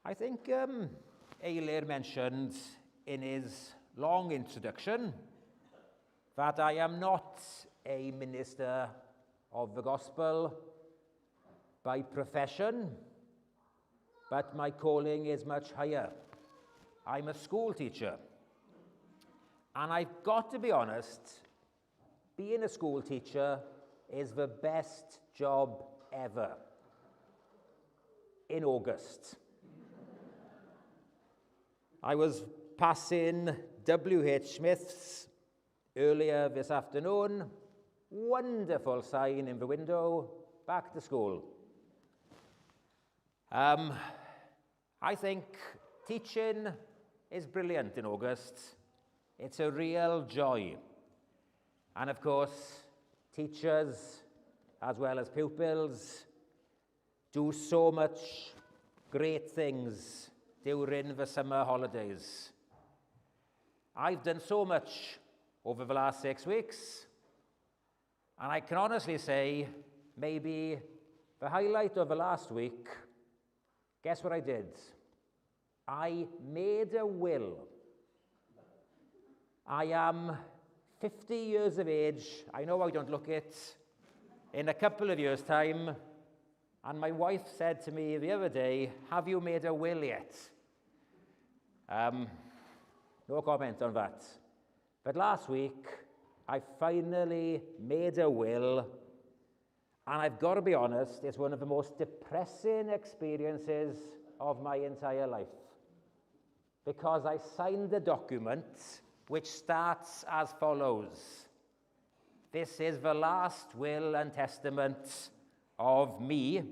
I think Eilir mentioned in his long introduction that I am not a minister of the gospel by profession, but my calling is much higher. I'm a school teacher. And I've got to be honest, being a school teacher is the best job ever. In August. I was passing W.H. Smith's earlier this afternoon. Wonderful sign in the window, back to school. I think teaching is brilliant in August. It's a real joy. And of course, teachers, as well as pupils, do so much great things during the summer holidays. I've done so much over the last 6 weeks, and I can honestly say maybe the highlight of the last week, guess what I did? I made a will. I am 50 years of age. I know I don't look it. In a couple of years' time, and my wife said to me the other day, "Have you made a will yet?" No comment on that. But last week, I finally made a will, and I've got to be honest, it's one of the most depressing experiences of my entire life. Because I signed a document which starts as follows. This is the last will and testament of me,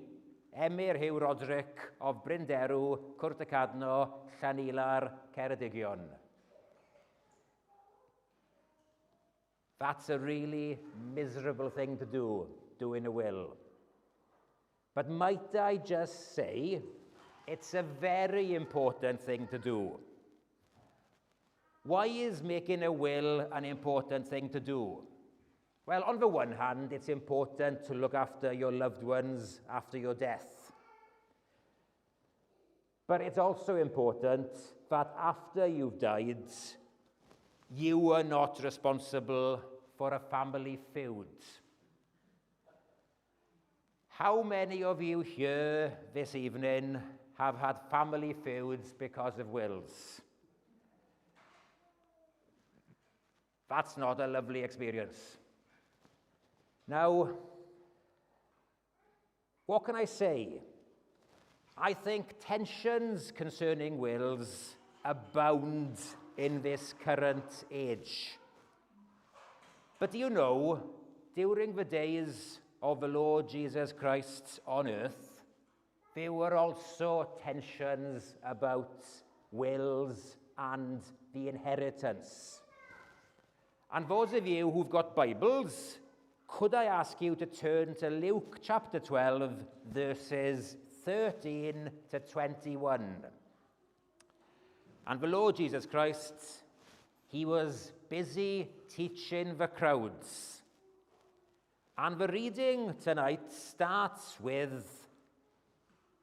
Mr Huw Roderick of Brynderw, Cwrtacadno, Llanilar, Ceredigion. That's a really miserable thing to do, doing a will. But might I just say, it's a very important thing to do. Why is making a will an important thing to do? Well, on the one hand, it's important to look after your loved ones after your death. But it's also important that after you've died, you are not responsible for a family feud. How many of you here this evening have had family feuds because of wills? That's not a lovely experience. Now, what can I say? I think tensions concerning wills abound in this current age. But do you know, during the days of the Lord Jesus Christ on earth, there were also tensions about wills and the inheritance. And those of you who've got Bibles, could I ask you to turn to Luke chapter 12, verses 13 to 21. And the Lord Jesus Christ, he was busy teaching the crowds. And the reading tonight starts with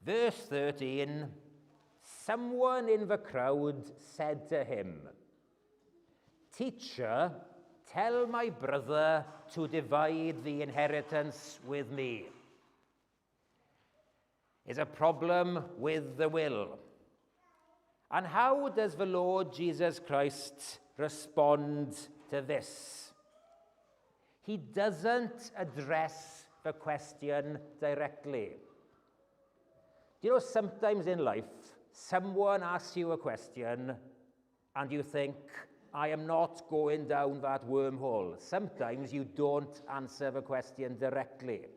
verse 13. Someone in the crowd said to him, "Teacher, tell my brother to divide the inheritance with me." Is a problem with the will. And how does the Lord Jesus Christ respond to this? He doesn't address the question directly. Do you know, sometimes in life, someone asks you a question and you think, I am not going down that wormhole. Sometimes you don't answer the question directly.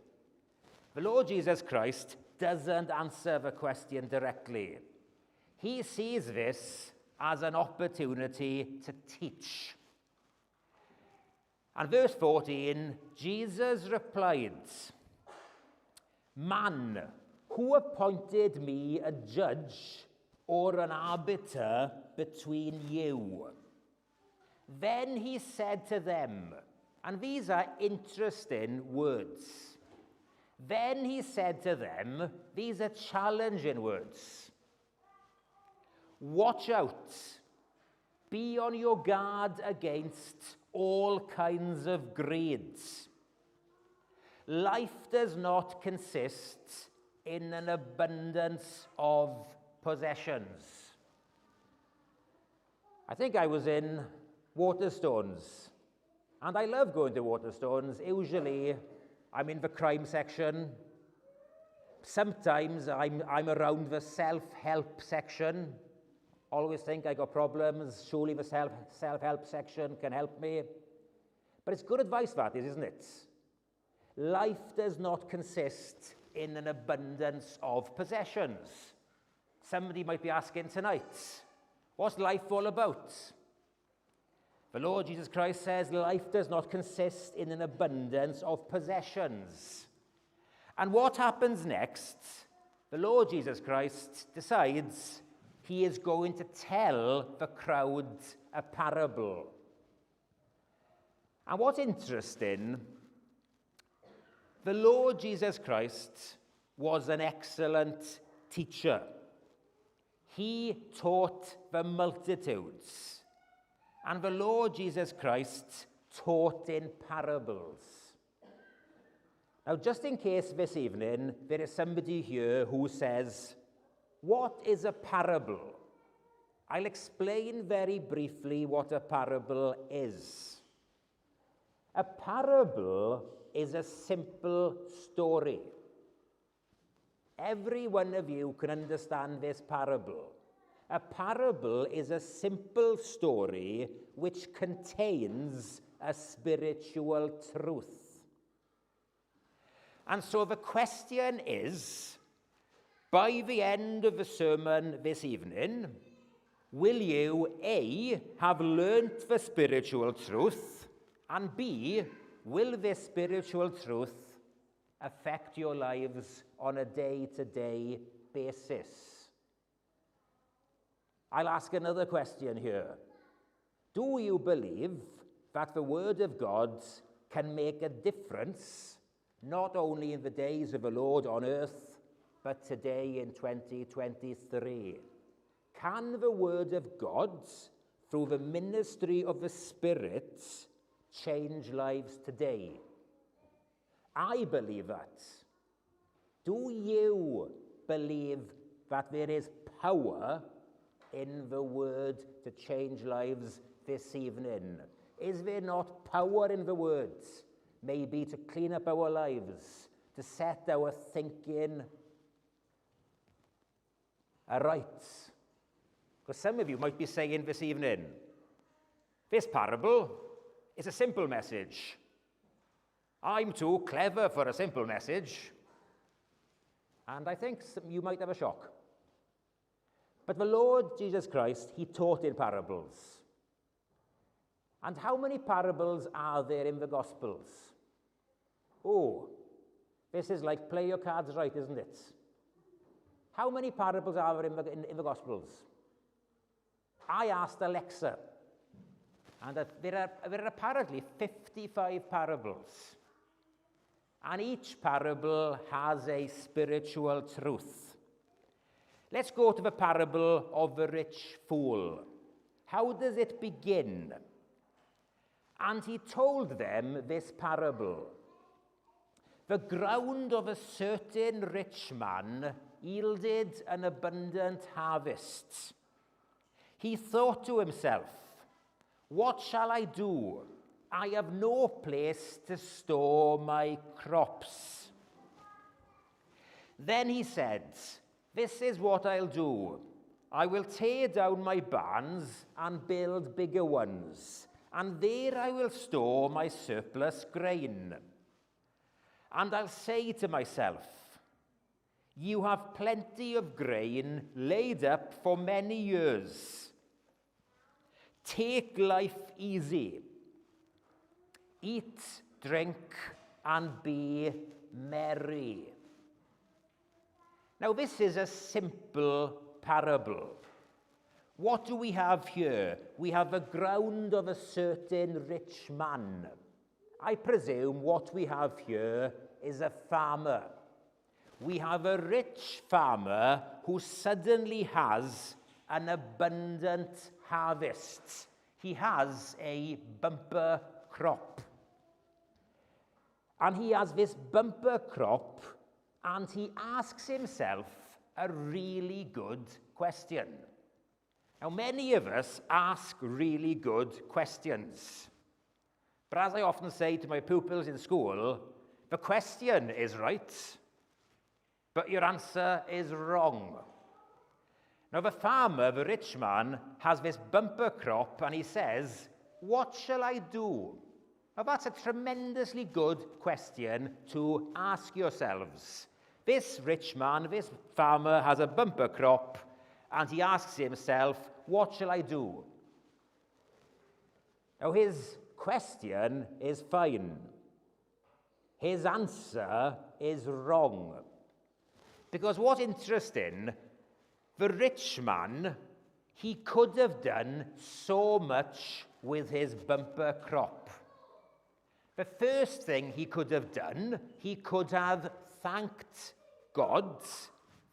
The Lord Jesus Christ doesn't answer the question directly. He sees this as an opportunity to teach. And verse 14, Jesus replied, "Man, who appointed me a judge or an arbiter between you?" Then he said to them, and these are interesting words. Then he said to them, these are challenging words. Watch out. Be on your guard against all kinds of greed. Life does not consist in an abundance of possessions. I think I was in Waterstones, and I love going to Waterstones. Usually, I'm in the crime section. Sometimes I'm around the self-help section. Always think I got problems. Surely the self-help section can help me. But it's good advice, that is, isn't it? Life does not consist in an abundance of possessions. Somebody might be asking tonight, what's life all about? The Lord Jesus Christ says life does not consist in an abundance of possessions. And what happens next? The Lord Jesus Christ decides he is going to tell the crowd a parable. And what's interesting, the Lord Jesus Christ was an excellent teacher. He taught the multitudes. And the Lord Jesus Christ taught in parables. Now, just in case this evening there is somebody here who says, what is a parable? I'll explain very briefly what a parable is. A parable is a simple story. Every one of you can understand this parable. A parable is a simple story which contains a spiritual truth. And so the question is, by the end of the sermon this evening, will you, A, have learnt the spiritual truth, and B, will this spiritual truth affect your lives on a day-to-day basis? I'll ask another question here. Do you believe that the Word of God can make a difference, not only in the days of the Lord on earth, but today in 2023? Can the Word of God, through the ministry of the Spirit, change lives today? I believe that. Do you believe that there is power in the Word to change lives this evening? Is there not power in the Word, maybe to clean up our lives, to set our thinking aright? Because some of you might be saying this evening, this parable is a simple message. I'm too clever for a simple message. And I think you might have a shock. But the Lord Jesus Christ, he taught in parables. And how many parables are there in the Gospels? Oh, this is like play your cards right, isn't it? How many parables are there in the Gospels? I asked Alexa, and there are apparently 55 parables. And each parable has a spiritual truth. Let's go to the parable of the rich fool. How does it begin? And he told them this parable. The ground of a certain rich man yielded an abundant harvest. He thought to himself, what shall I do? I have no place to store my crops. Then he said, this is what I'll do. I will tear down my barns and build bigger ones, and there I will store my surplus grain. And I'll say to myself, you have plenty of grain laid up for many years. Take life easy. Eat, drink, and be merry. Now, this is a simple parable. What do we have here? We have the ground of a certain rich man. I presume what we have here is a farmer. We have a rich farmer who suddenly has an abundant harvest. He has a bumper crop. And he has this bumper crop, and he asks himself a really good question. Now, many of us ask really good questions. But as I often say to my pupils in school, the question is right, but your answer is wrong. Now, the farmer, the rich man, has this bumper crop, and he says, what shall I do? Now, that's a tremendously good question to ask yourselves. This rich man, this farmer, has a bumper crop, and he asks himself, what shall I do? Now, his question is fine. His answer is wrong. Because what's interesting, the rich man, he could have done so much with his bumper crop. The first thing he could have done, he could have thanked God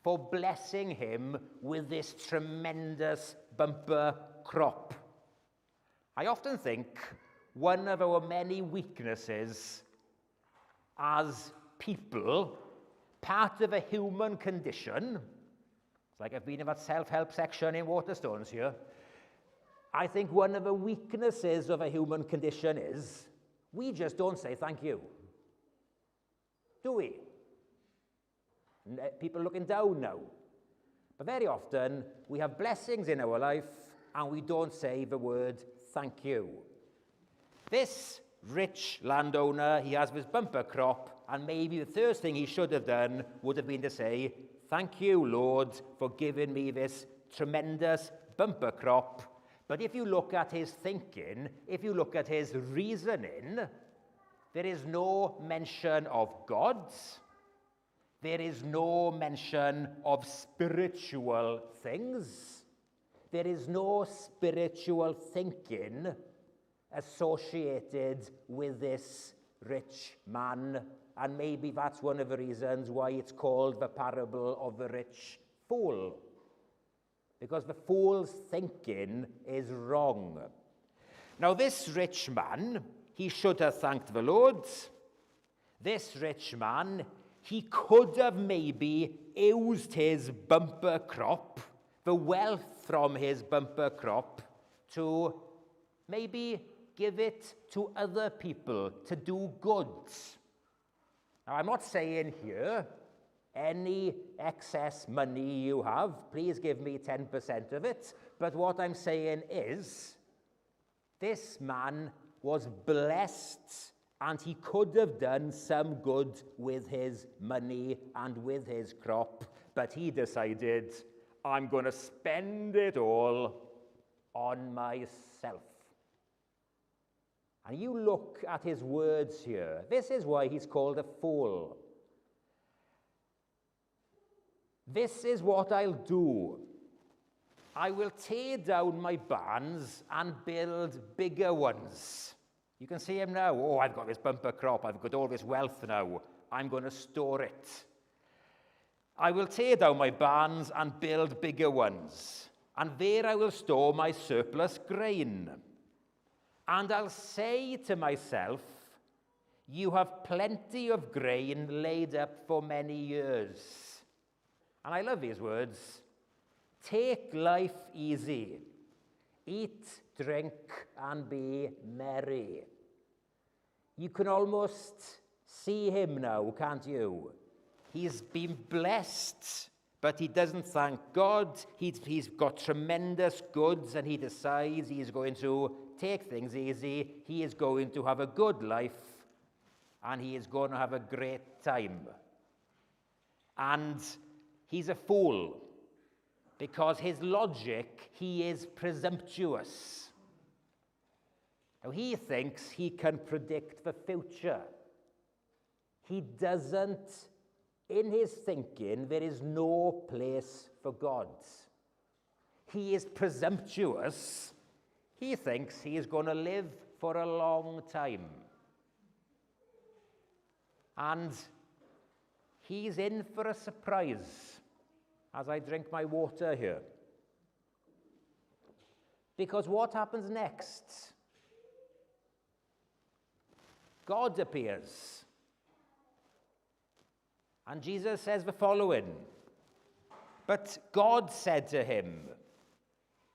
for blessing him with this tremendous bumper crop. I often think one of our many weaknesses as people, part of a human condition, it's like I've been in that self-help section in Waterstones here, I think one of the weaknesses of a human condition is we just don't say thank you. Do we? People looking down now. But very often, we have blessings in our life, and we don't say the word thank you. This rich landowner, he has this bumper crop, and maybe the first thing he should have done would have been to say, thank you, Lord, for giving me this tremendous bumper crop. But if you look at his thinking, if you look at his reasoning, there is no mention of God. There is no mention of spiritual things. There is no spiritual thinking associated with this rich man. And maybe that's one of the reasons why it's called the parable of the rich fool. Because the fool's thinking is wrong. Now, this rich man, he should have thanked the Lord. This rich man, he could have maybe used his bumper crop, the wealth from his bumper crop, to maybe give it to other people, to do good. Now, I'm not saying here, any excess money you have, please give me 10% of it. But what I'm saying is, this man was blessed, and he could have done some good with his money and with his crop, but he decided, I'm going to spend it all on myself. And you look at his words here. This is why he's called a fool. This is what I'll do. I will tear down my barns and build bigger ones. You can see him now. Oh, I've got this bumper crop. I've got all this wealth now. I'm going to store it. I will tear down my barns and build bigger ones. And there I will store my surplus grain. And I'll say to myself, you have plenty of grain laid up for many years. And I love these words. Take life easy. Eat, drink, and be merry. You can almost see him now, can't you? He's been blessed, but he doesn't thank God. He's got tremendous goods, and he decides he's going to take things easy. He is going to have a good life, and he is going to have a great time. And he's a fool, because his logic, he is presumptuous. Now, he thinks he can predict the future. He doesn't, in his thinking, there is no place for God. He is presumptuous. He thinks he is going to live for a long time. And he's in for a surprise as I drink my water here. Because what happens next? God appears. And Jesus says the following, "But God said to him,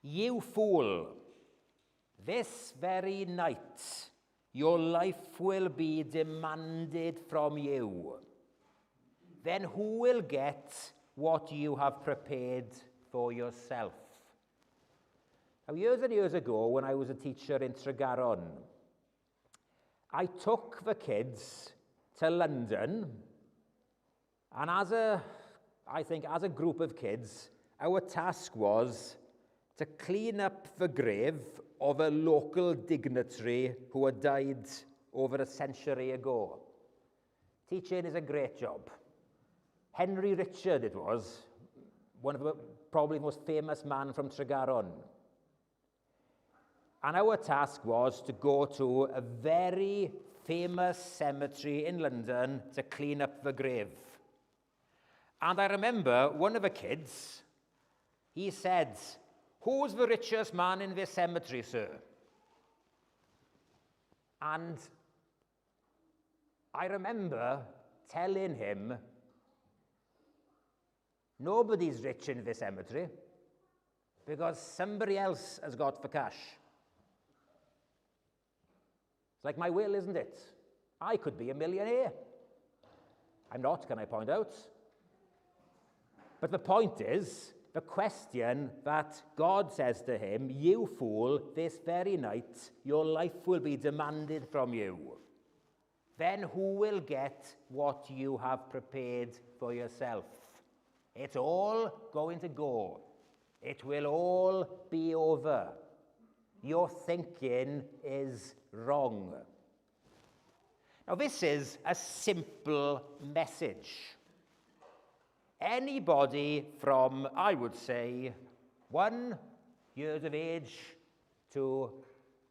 'You fool, this very night your life will be demanded from you. Then who will get what you have prepared for yourself?'" Now, years and years ago, when I was a teacher in Tregaron, I took the kids to London, and as a group of kids, our task was to clean up the grave of a local dignitary who had died over a century ago. Teaching is a great job. Henry Richard, it was, one of the probably most famous man from Tregaron. And our task was to go to a very famous cemetery in London to clean up the grave. And I remember one of the kids, he said, "Who's the richest man in this cemetery, sir?" And I remember telling him, "Nobody's rich in this cemetery because somebody else has got the cash." It's like my will, isn't it? I could be a millionaire. I'm not, can I point out? But the point is, the question that God says to him, "You fool, this very night your life will be demanded from you. Then who will get what you have prepared for yourself? It's all going to go. It will all be over. Your thinking is wrong." Now, this is a simple message. Anybody from, I would say, 1 year of age to,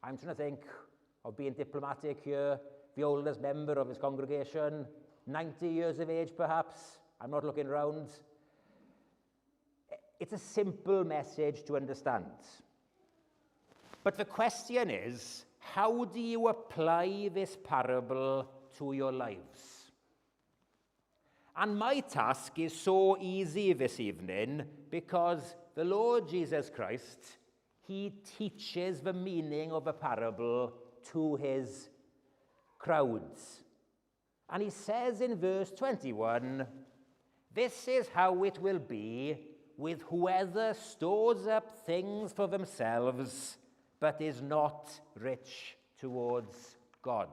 I'm trying to think of being diplomatic here, the oldest member of his congregation, 90 years of age perhaps, I'm not looking round. It's a simple message to understand. But the question is, how do you apply this parable to your lives? And my task is so easy this evening because the Lord Jesus Christ, he teaches the meaning of a parable to his crowds. And he says in verse 21, "This is how it will be with whoever stores up things for themselves, but is not rich towards God."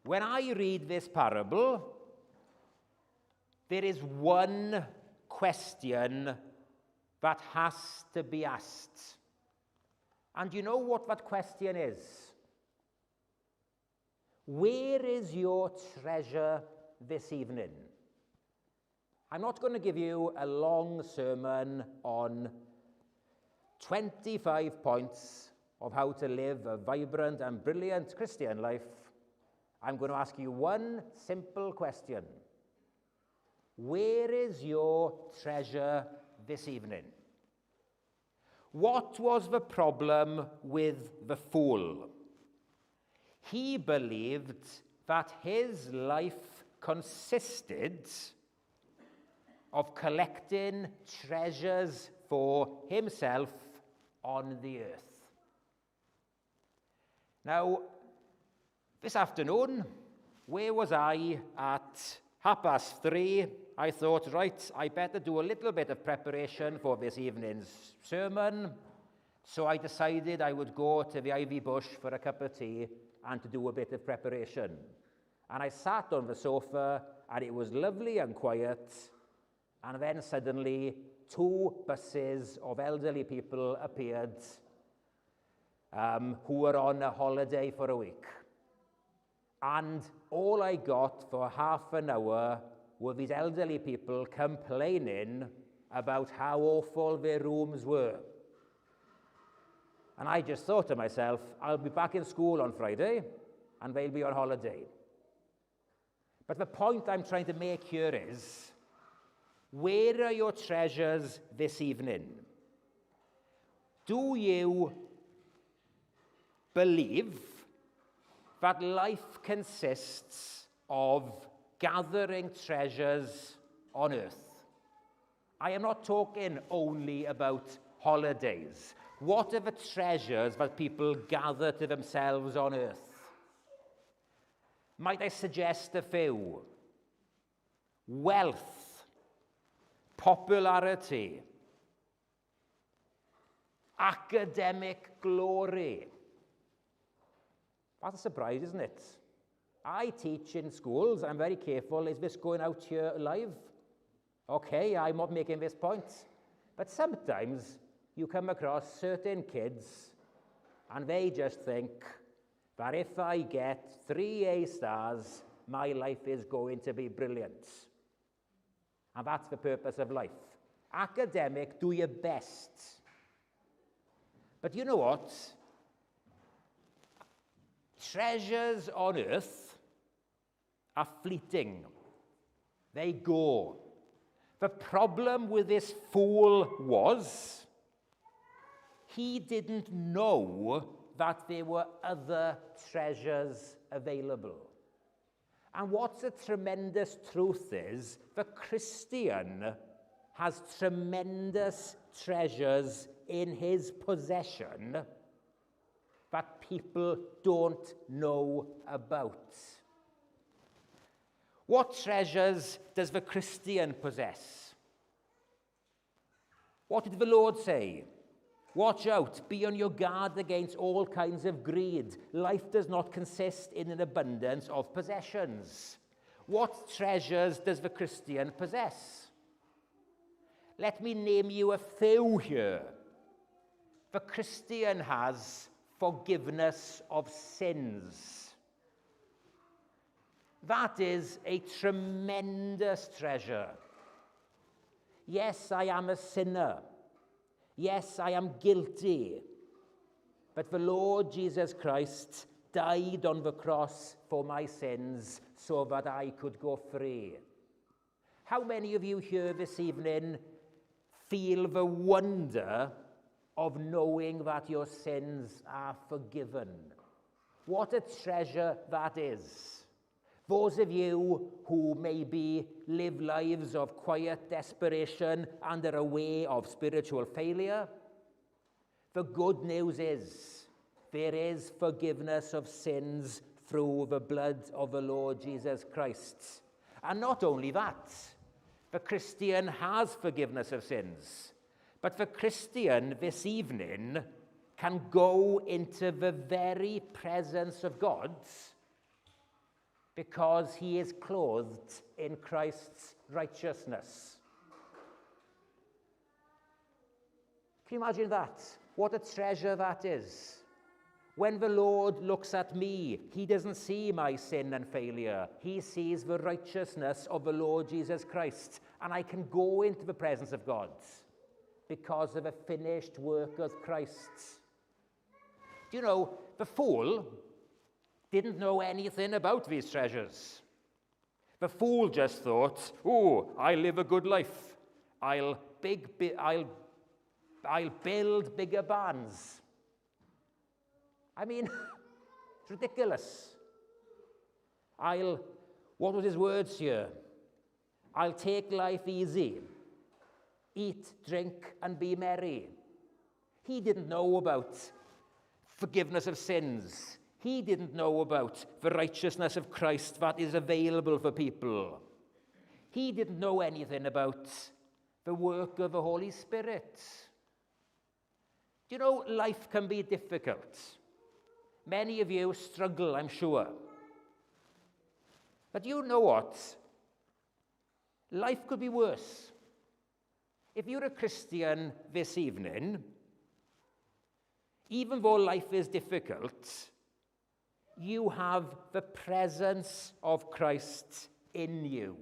When I read this parable, there is one question that has to be asked. And you know what that question is? Where is your treasure this evening? I'm not going to give you a long sermon on 25 points of how to live a vibrant and brilliant Christian life. I'm going to ask you one simple question. Where is your treasure this evening? What was the problem with the fool? He believed that his life consisted of collecting treasures for himself on the earth. Now, this afternoon, where was I at 3:30? I thought, right, I better do a little bit of preparation for this evening's sermon. So I decided I would go to the Ivy Bush for a cup of tea and to do a bit of preparation. And I sat on the sofa, and it was lovely and quiet. And then suddenly, 2 buses of elderly people appeared who were on a holiday for a week. And all I got for half an hour were these elderly people complaining about how awful their rooms were. And I just thought to myself, I'll be back in school on Friday, and they'll be on holiday. But the point I'm trying to make here is, where are your treasures this evening? Do you believe that life consists of gathering treasures on earth? I am not talking only about holidays. What are the treasures that people gather to themselves on earth? Might I suggest a few? Wealth, popularity, academic glory. That's a surprise, isn't it? I teach in schools. I'm very careful. Is this going out here live? Okay, I'm not making this point. But sometimes you come across certain kids and they just think that if I get 3 A stars, my life is going to be brilliant. And that's the purpose of life. Academic, do your best. But you know what? Treasures on earth are fleeting. They go. The problem with this fool was he didn't know that there were other treasures available. And what's a tremendous truth is the Christian has tremendous treasures in his possession that people don't know about. What treasures does the Christian possess? What did the Lord say? Watch out, be on your guard against all kinds of greed. Life does not consist in an abundance of possessions. What treasures does the Christian possess? Let me name you a few here. The Christian has forgiveness of sins. That is a tremendous treasure. Yes, I am a sinner. Yes, I am guilty. But the Lord Jesus Christ died on the cross for my sins so that I could go free. How many of you here this evening feel the wonder of knowing that your sins are forgiven? What a treasure that is. Those of you who maybe live lives of quiet desperation and are aware of spiritual failure, the good news is there is forgiveness of sins through the blood of the Lord Jesus Christ. And not only that, the Christian has forgiveness of sins, but the Christian this evening can go into the very presence of God because he is clothed in Christ's righteousness. Can you imagine that? What a treasure that is. When the Lord looks at me, he doesn't see my sin and failure. He sees the righteousness of the Lord Jesus Christ. And I can go into the presence of God because of the finished work of Christ. Do you know, the fool didn't know anything about these treasures. The fool just thought, oh, I live a good life. I'll build bigger barns. I mean, it's ridiculous. What was his words here? I'll take life easy. Eat, drink, and be merry. He didn't know about forgiveness of sins. He didn't know about the righteousness of Christ that is available for people. He didn't know anything about the work of the Holy Spirit. Do you know, life can be difficult. Many of you struggle, I'm sure. But you know what? Life could be worse. If you're a Christian this evening, even though life is difficult, you have the presence of Christ in you.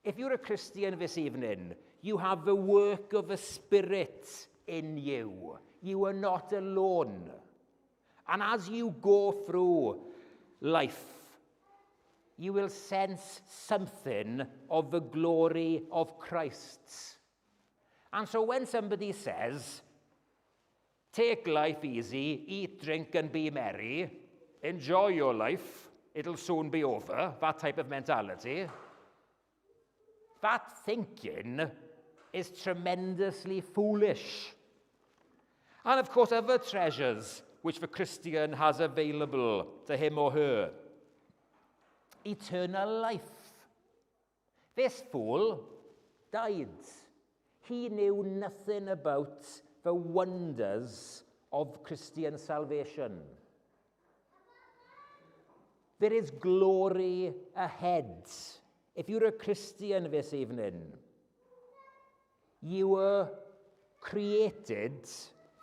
If you're a Christian this evening, you have the work of the Spirit in you. You are not alone. And as you go through life, you will sense something of the glory of Christ. And so when somebody says, take life easy, eat, drink, and be merry, enjoy your life, it'll soon be over, that type of mentality, that thinking is tremendously foolish. And of course, other treasures which the Christian has available to him or her. Eternal life. This fool died. He knew nothing about the wonders of Christian salvation. There is glory ahead. If you're a Christian this evening, you were created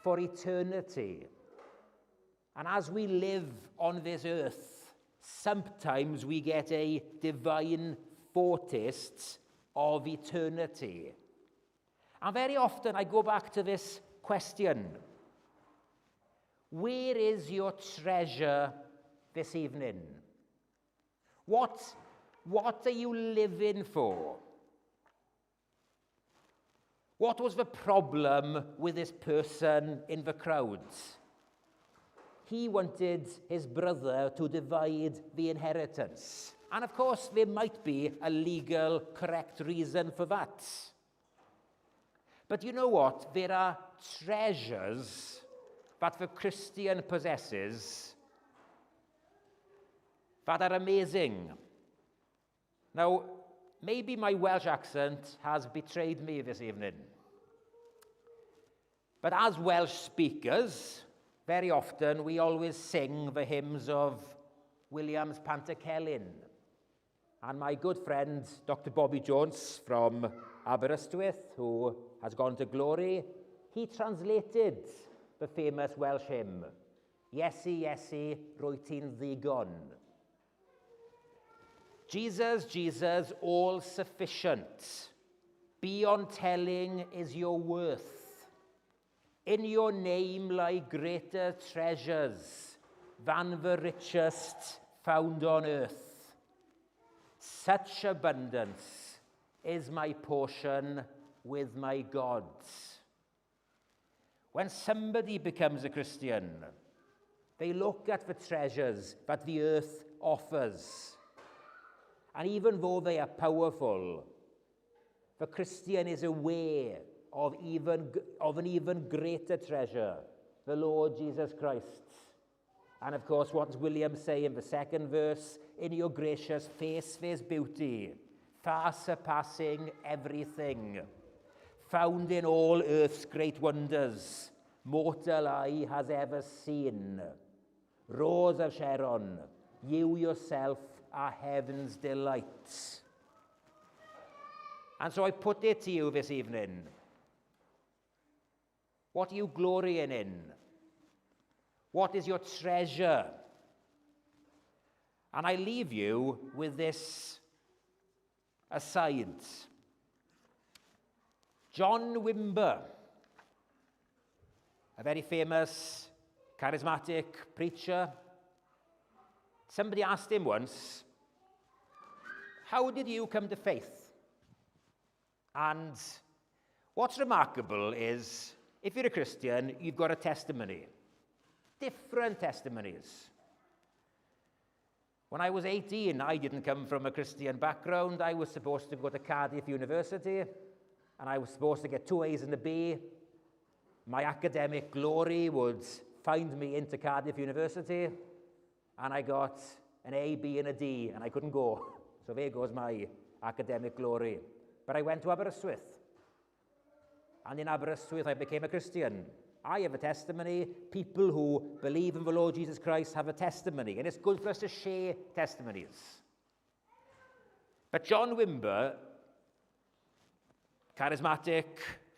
for eternity. And as we live on this earth, sometimes we get a divine foretaste of eternity. And very often I go back to this question. Where is your treasure this evening? What are you living for? What was the problem with this person in the crowd? He wanted his brother to divide the inheritance. And of course, there might be a legal, correct reason for that. But you know what? There are treasures that the Christian possesses that are amazing. Now, maybe my Welsh accent has betrayed me this evening. But as Welsh speakers, very often we always sing the hymns of William's Pantycelyn. And my good friend, Dr. Bobby Jones from Aberystwyth, who has gone to glory, he translated the famous Welsh hymn, Iesu, Iesu, rwyt ti'n ddigon. Jesus, Jesus, all sufficient. Beyond telling is your worth. In your name lie greater treasures than the richest found on earth. Such abundance is my portion with my God. When somebody becomes a Christian, they look at the treasures that the earth offers. And even though they are powerful, the Christian is aware of an even greater treasure, the Lord Jesus Christ. And of course, what does William say in the second verse? In your gracious face there's beauty, far surpassing everything, found in all earth's great wonders, mortal eye has ever seen. Rose of Sharon, you yourself are heaven's delight. And so I put it to you this evening. What are you glorying in? What is your treasure? And I leave you with this aside. John Wimber, a very famous, charismatic preacher, somebody asked him once, how did you come to faith? And what's remarkable is, if you're a Christian, you've got a testimony. Different testimonies. When I was 18, I didn't come from a Christian background. I was supposed to go to Cardiff University, and I was supposed to get 2 A's and a B. My academic glory would find me into Cardiff University, and I got an A, B, and a D, and I couldn't go. So there goes my academic glory. But I went to Aberystwyth. And in Aberystwyth, I became a Christian. I have a testimony. People who believe in the Lord Jesus Christ have a testimony. And it's good for us to share testimonies. But John Wimber, charismatic,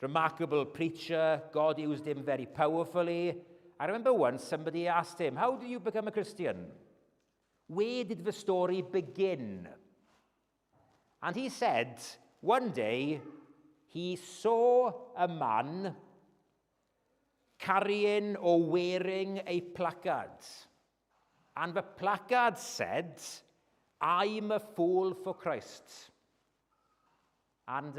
remarkable preacher, God used him very powerfully. I remember once somebody asked him, how do you become a Christian? Where did the story begin? And he said, one day, he saw a man carrying or wearing a placard. And the placard said, I'm a fool for Christ. And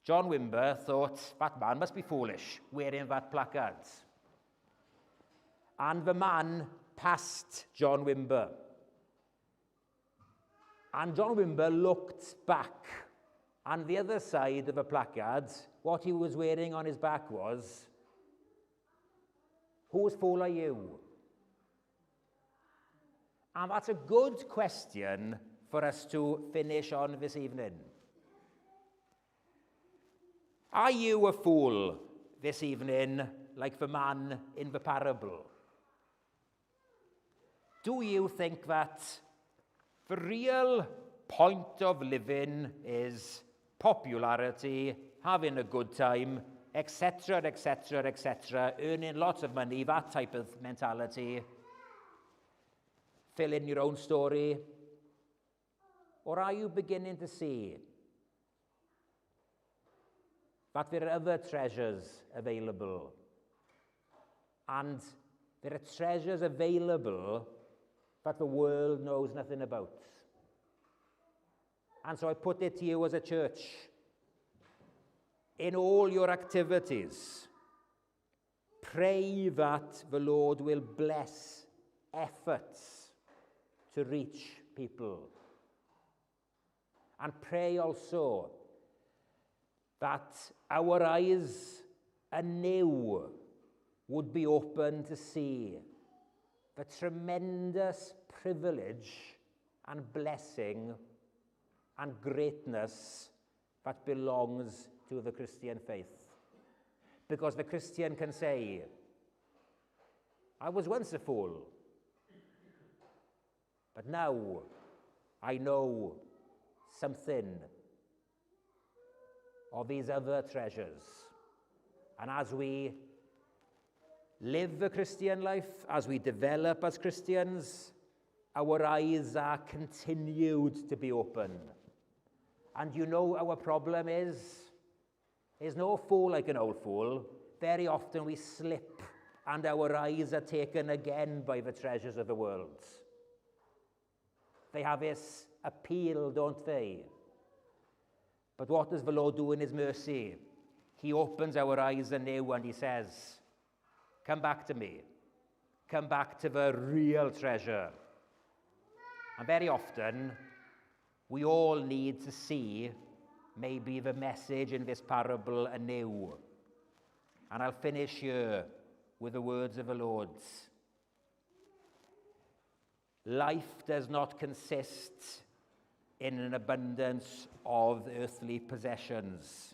John Wimber thought, that man must be foolish, wearing that placard. And the man passed John Wimber. And John Wimber looked back, and the other side of the placard, what he was wearing on his back was, "Whose fool are you?" And that's a good question for us to finish on this evening. Are you a fool this evening, like the man in the parable? Do you think that the real point of living is popularity, having a good time, etc., etc., etc., earning lots of money, that type of mentality, fill in your own story? Or are you beginning to see that there are other treasures available? And there are treasures available that the world knows nothing about. And so I put it to you as a church, in all your activities, pray that the Lord will bless efforts to reach people. And pray also that our eyes anew would be open to see the tremendous privilege and blessing and greatness that belongs to the Christian faith. Because the Christian can say, I was once a fool, but now I know something of these other treasures. And as we live the Christian life, as we develop as Christians, our eyes are continued to be open. And you know our problem is no fool like an old fool. Very often we slip and our eyes are taken again by the treasures of the world. They have this appeal, don't they? But what does the Lord do in his mercy? He opens our eyes anew and he says, come back to me. Come back to the real treasure. And very often, we all need to see maybe the message in this parable anew. And I'll finish here with the words of the Lord. Life does not consist in an abundance of earthly possessions.